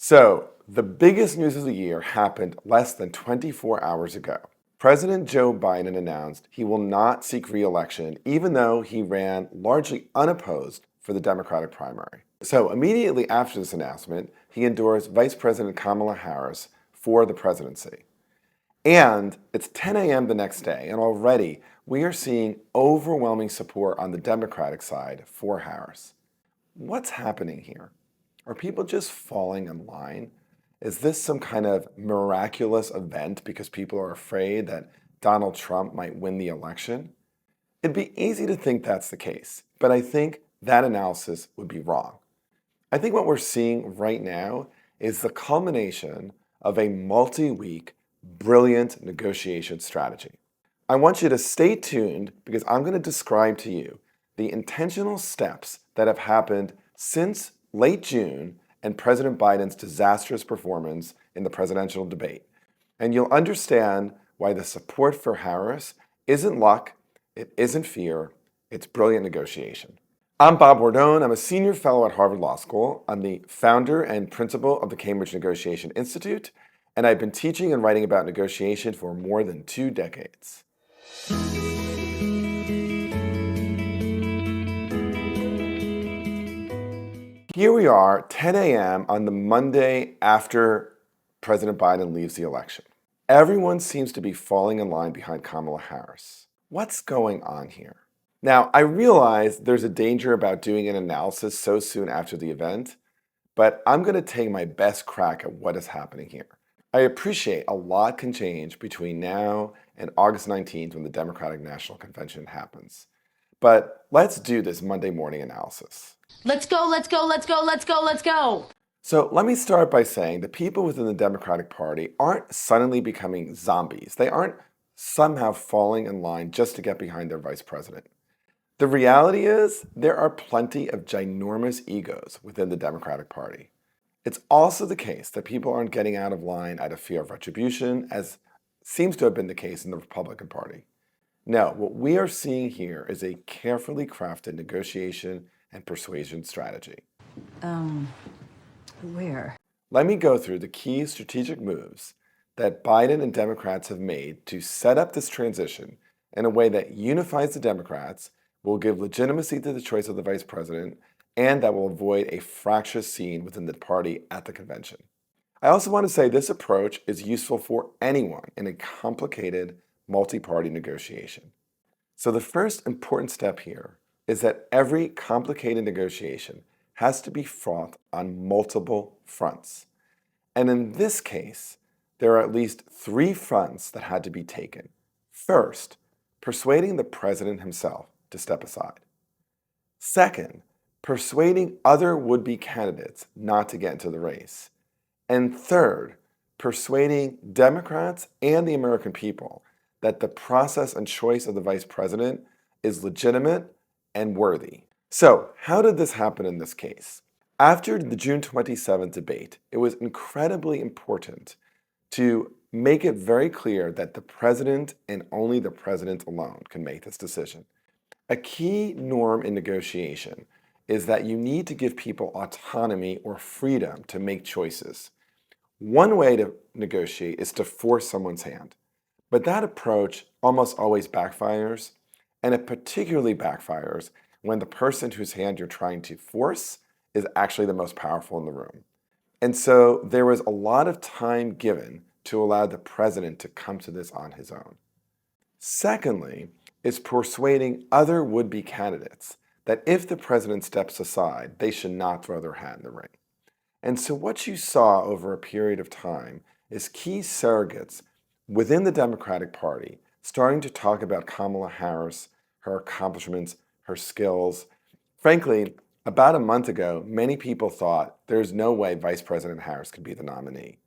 So, the biggest news of the year happened less than 24 hours ago. President Joe Biden announced he will not seek re-election, even though he ran largely unopposed for the Democratic primary. So, immediately after this announcement, he endorsed Vice President Kamala Harris for the presidency. And it's 10 a.m. the next day, and already we are seeing overwhelming support on the Democratic side for Harris. What's happening here? Are people just falling in line? Is this some kind of miraculous event because people are afraid that Donald Trump might win the election? It'd be easy to think that's the case, but I think that analysis would be wrong. I think what we're seeing right now is the culmination of a multi-week, brilliant negotiation strategy. I want you to stay tuned because I'm going to describe to you the intentional steps that have happened since late June and President Biden's disastrous performance in the presidential debate. And you'll understand why the support for Harris isn't luck, it isn't fear, it's brilliant negotiation. I'm Bob Bordone. I'm a senior fellow at Harvard Law School. I'm the founder and principal of the Cambridge Negotiation Institute, and I've been teaching and writing about negotiation for more than 2 decades. Here we are, 10 a.m. on the Monday after President Biden leaves the election. Everyone seems to be falling in line behind Kamala Harris. What's going on here? Now, I realize there's a danger about doing an analysis so soon after the event, but I'm going to take my best crack at what is happening here. I appreciate a lot can change between now and August 19th when the Democratic National Convention happens. But let's do this Monday morning analysis. Let's go, let's go, let's go, let's go, let's go. So let me start by saying the people within the Democratic Party aren't suddenly becoming zombies. They aren't somehow falling in line just to get behind their vice president. The reality is there are plenty of ginormous egos within the Democratic Party. It's also the case that people aren't getting out of line out of fear of retribution, as seems to have been the case in the Republican Party. No, what we are seeing here is a carefully crafted negotiation and persuasion strategy. Where? Let me go through the key strategic moves that Biden and Democrats have made to set up this transition in a way that unifies the Democrats, will give legitimacy to the choice of the vice president, and that will avoid a fractious scene within the party at the convention. I also want to say this approach is useful for anyone in a complicated multi-party negotiation. So the first important step here is that every complicated negotiation has to be fought on multiple fronts. And in this case, there are at least 3 fronts that had to be taken. First, persuading the president himself to step aside. Second, persuading other would-be candidates not to get into the race. And third, persuading Democrats and the American people that the process and choice of the vice president is legitimate and worthy. So, how did this happen in this case? After the June 27th debate, it was incredibly important to make it very clear that the president and only the president alone can make this decision. A key norm in negotiation is that you need to give people autonomy or freedom to make choices. One way to negotiate is to force someone's hand, but that approach almost always backfires, and it particularly backfires when the person whose hand you're trying to force is actually the most powerful in the room. And so there was a lot of time given to allow the president to come to this on his own. Secondly, is persuading other would-be candidates that if the president steps aside, they should not throw their hat in the ring. And so what you saw over a period of time is key surrogates within the Democratic Party starting to talk about Kamala Harris, her accomplishments, her skills. Frankly, about a month ago, many people thought there's no way Vice President Harris could be the nominee.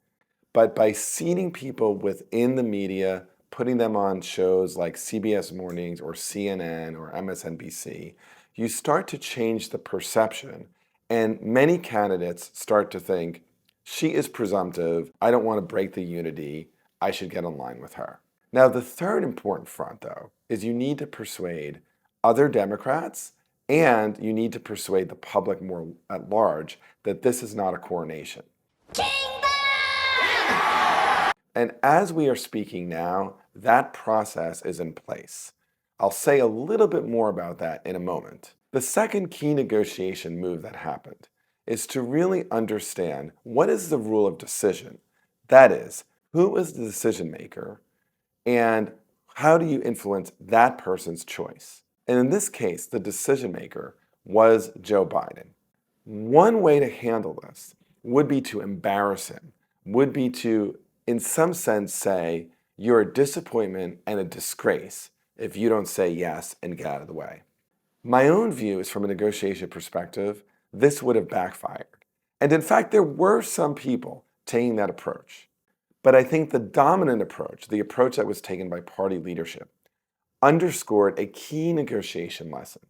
But by seating people within the media, putting them on shows like CBS Mornings or CNN or MSNBC, you start to change the perception, and many candidates start to think, she is presumptive, I don't want to break the unity, I should get in line with her. Now, the third important front, though, is you need to persuade other Democrats, and you need to persuade the public more at large that this is not a coronation. And as we are speaking now, that process is in place. I'll say a little bit more about that in a moment. The second key negotiation move that happened is to really understand what is the rule of decision. That is, who is the decision maker and how do you influence that person's choice? And in this case, the decision maker was Joe Biden. One way to handle this would be to embarrass him, would be to, in some sense, say, you're a disappointment and a disgrace if you don't say yes and get out of the way. My own view is from a negotiation perspective, this would have backfired. And in fact, there were some people taking that approach. But I think the dominant approach, the approach that was taken by party leadership, underscored a key negotiation lesson,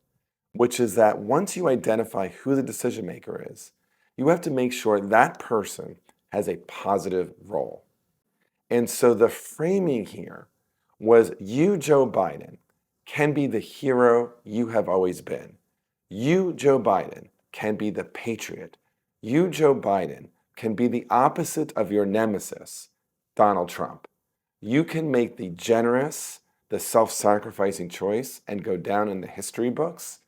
which is that once you identify who the decision maker is, you have to make sure that person has a positive role. And so the framing here was you, Joe Biden, can be the hero you have always been. You, Joe Biden, can be the patriot. You, Joe Biden, can be the opposite of your nemesis, Donald Trump. You can make the generous, the self-sacrificing choice and go down in the history books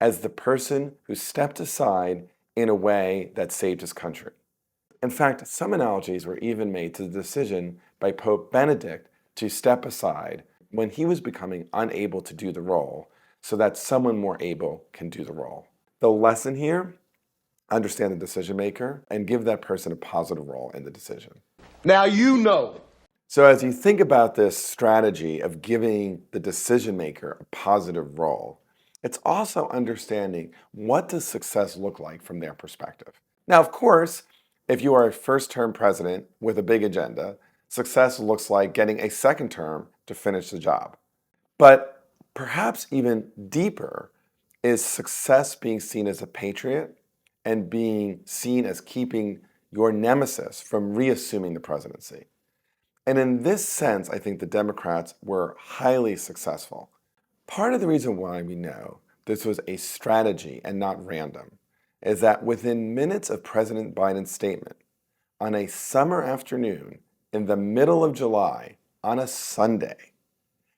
as the person who stepped aside in a way that saved his country. In fact, some analogies were even made to the decision by Pope Benedict to step aside when he was becoming unable to do the role so that someone more able can do the role. The lesson here, understand the decision maker and give that person a positive role in the decision. Now you know. So as you think about this strategy of giving the decision maker a positive role, it's also understanding what does success look like from their perspective. Now, of course, if you are a first-term president with a big agenda, success looks like getting a second term to finish the job. But perhaps even deeper is success being seen as a patriot and being seen as keeping your nemesis from reassuming the presidency. And in this sense, I think the Democrats were highly successful. Part of the reason why we know this was a strategy and not random is that within minutes of President Biden's statement, on a summer afternoon in the middle of July, on a Sunday,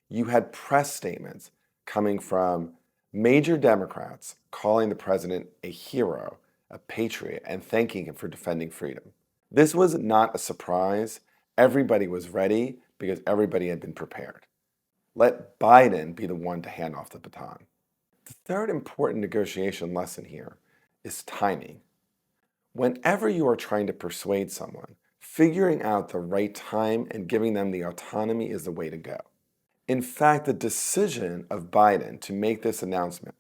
you had press statements coming from major Democrats calling the president a hero, a patriot, and thanking him for defending freedom. This was not a surprise. Everybody was ready because everybody had been prepared. Let Biden be the one to hand off the baton. The third important negotiation lesson here is timing. Whenever you are trying to persuade someone, figuring out the right time and giving them the autonomy is the way to go. In fact, the decision of Biden to make this announcement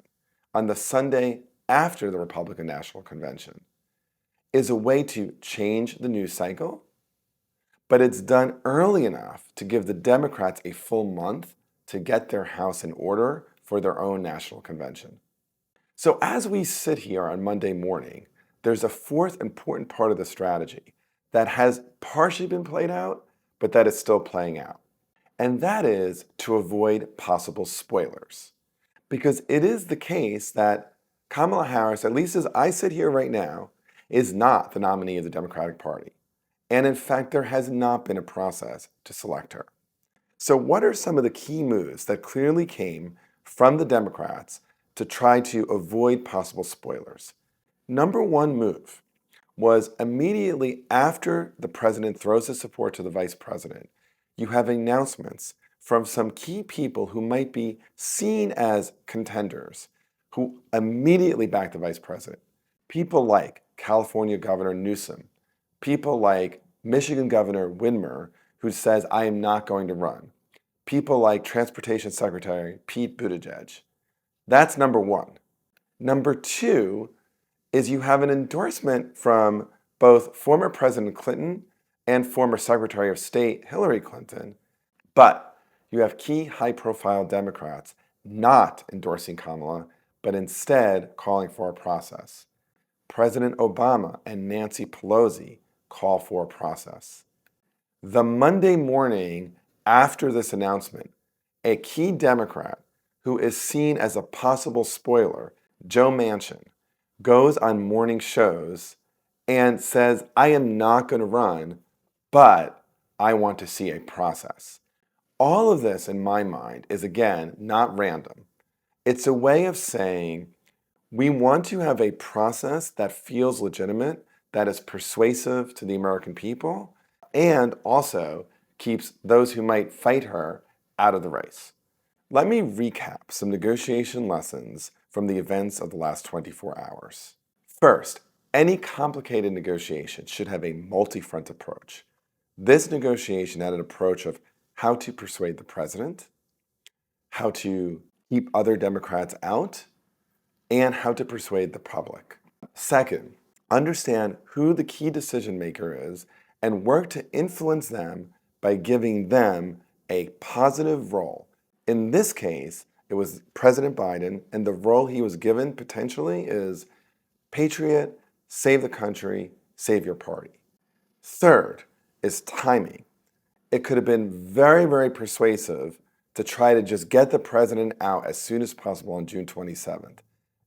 on the Sunday after the Republican National Convention is a way to change the news cycle, but it's done early enough to give the Democrats a full month to get their house in order for their own national convention. So as we sit here on Monday morning, there's a fourth important part of the strategy that has partially been played out, but that is still playing out. And that is to avoid possible spoilers. Because it is the case that Kamala Harris, at least as I sit here right now, is not the nominee of the Democratic Party. And in fact, there has not been a process to select her. So what are some of the key moves that clearly came from the Democrats to try to avoid possible spoilers? Number one move was immediately after the president throws his support to the vice president, you have announcements from some key people who might be seen as contenders who immediately back the vice president. People like California Governor Newsom, people like Michigan Governor Whitmer, who says, I am not going to run. People like Transportation Secretary Pete Buttigieg. That's number one. Number two is you have an endorsement from both former President Clinton and former Secretary of State Hillary Clinton, but you have key high-profile Democrats not endorsing Kamala, but instead calling for a process. President Obama and Nancy Pelosi call for a process. The Monday morning after this announcement, a key Democrat who is seen as a possible spoiler, Joe Manchin, goes on morning shows and says, I am not going to run, but I want to see a process. All of this, in my mind, is again not random. It's a way of saying we want to have a process that feels legitimate, that is persuasive to the American people, and also keeps those who might fight her out of the race. Let me recap some negotiation lessons from the events of the last 24 hours. First, any complicated negotiation should have a multi-front approach. This negotiation had an approach of how to persuade the president, how to keep other Democrats out, and how to persuade the public. Second, understand who the key decision maker is and work to influence them by giving them a positive role. In this case, it was President Biden, and the role he was given potentially is patriot, save the country, save your party. Third is timing. It could have been very, very persuasive to try to just get the president out as soon as possible on June 27th.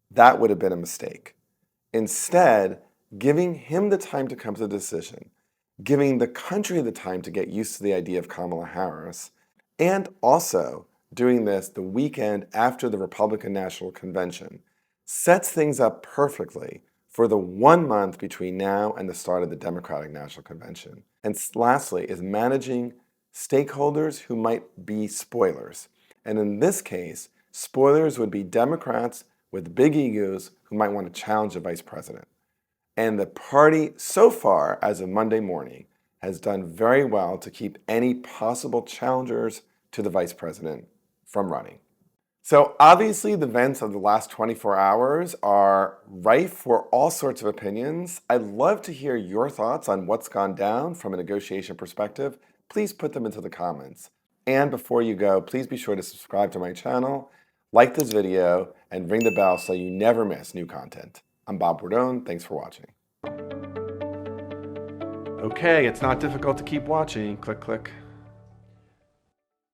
That would have been a mistake. Instead, giving him the time to come to the decision, giving the country the time to get used to the idea of Kamala Harris, and also doing this the weekend after the Republican National Convention sets things up perfectly for the 1 month between now and the start of the Democratic National Convention. And lastly is managing stakeholders who might be spoilers. And in this case, spoilers would be Democrats with big egos who might want to challenge the vice president. And the party so far, as of Monday morning, has done very well to keep any possible challengers to the vice president from running. So obviously the events of the last 24 hours are rife for all sorts of opinions. I'd love to hear your thoughts on what's gone down from a negotiation perspective. Please put them into the comments. And before you go, please be sure to subscribe to my channel, like this video, and ring the bell so you never miss new content. I'm Bob Bordone. Thanks for watching. Okay, it's not difficult to keep watching. Click, click.